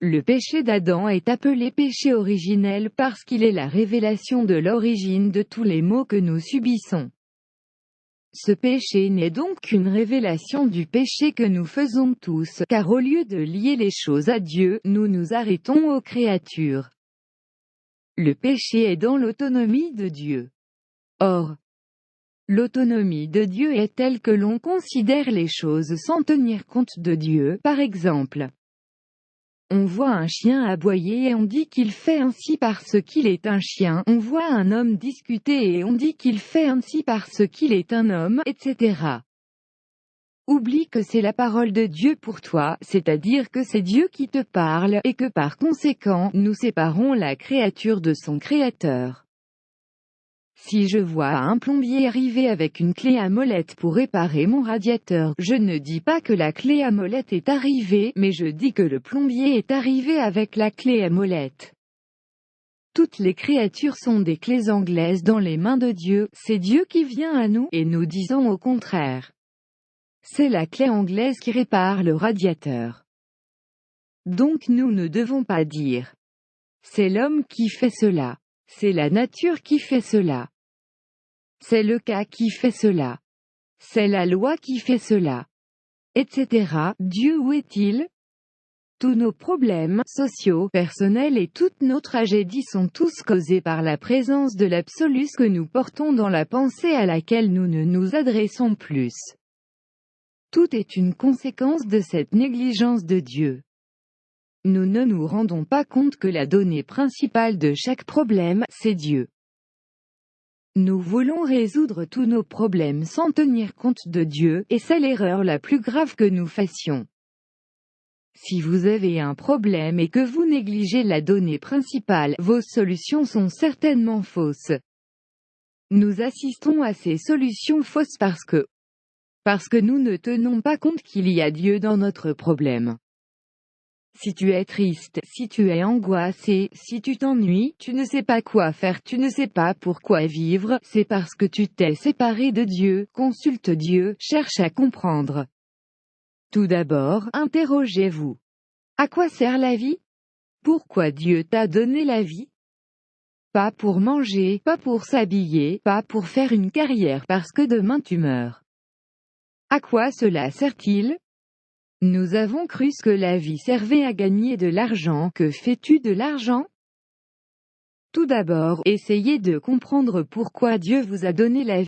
Le péché d'Adam est appelé péché originel parce qu'il est la révélation de l'origine de tous les maux que nous subissons. Ce péché n'est donc qu'une révélation du péché que nous faisons tous, car au lieu de lier les choses à Dieu, nous nous arrêtons aux créatures. Le péché est dans l'autonomie de Dieu. Or, l'autonomie de Dieu est telle que l'on considère les choses sans tenir compte de Dieu. Par exemple, on voit un chien aboyer et on dit qu'il fait ainsi parce qu'il est un chien, on voit un homme discuter et on dit qu'il fait ainsi parce qu'il est un homme, etc. Oublie que c'est la parole de Dieu pour toi, c'est-à-dire que c'est Dieu qui te parle, et que par conséquent, nous séparons la créature de son créateur. Si je vois un plombier arriver avec une clé à molette pour réparer mon radiateur, je ne dis pas que la clé à molette est arrivée, mais je dis que le plombier est arrivé avec la clé à molette. Toutes les créatures sont des clés anglaises dans les mains de Dieu, c'est Dieu qui vient à nous, et nous disons au contraire. C'est la clé anglaise qui répare le radiateur. Donc nous ne devons pas dire. C'est l'homme qui fait cela. C'est la nature qui fait cela. C'est le cas qui fait cela. C'est la loi qui fait cela. Etc. Dieu où est-il? Tous nos problèmes, sociaux, personnels et toute nos tragédies sont tous causés par la présence de l'absolu que nous portons dans la pensée à laquelle nous ne nous adressons plus. Tout est une conséquence de cette négligence de Dieu. Nous ne nous rendons pas compte que la donnée principale de chaque problème, c'est Dieu. Nous voulons résoudre tous nos problèmes sans tenir compte de Dieu, et c'est l'erreur la plus grave que nous fassions. Si vous avez un problème et que vous négligez la donnée principale, vos solutions sont certainement fausses. Nous assistons à ces solutions fausses parce que nous ne tenons pas compte qu'il y a Dieu dans notre problème. Si tu es triste, si tu es angoissé, si tu t'ennuies, tu ne sais pas quoi faire, tu ne sais pas pourquoi vivre, c'est parce que tu t'es séparé de Dieu. Consulte Dieu, cherche à comprendre. Tout d'abord, interrogez-vous. À quoi sert la vie? Pourquoi Dieu t'a donné la vie? Pas pour manger, pas pour s'habiller, pas pour faire une carrière parce que demain tu meurs. À quoi cela sert-il? Nous avons cru que la vie servait à gagner de l'argent. Que fais-tu de l'argent? Tout d'abord, essayez de comprendre pourquoi Dieu vous a donné la vie.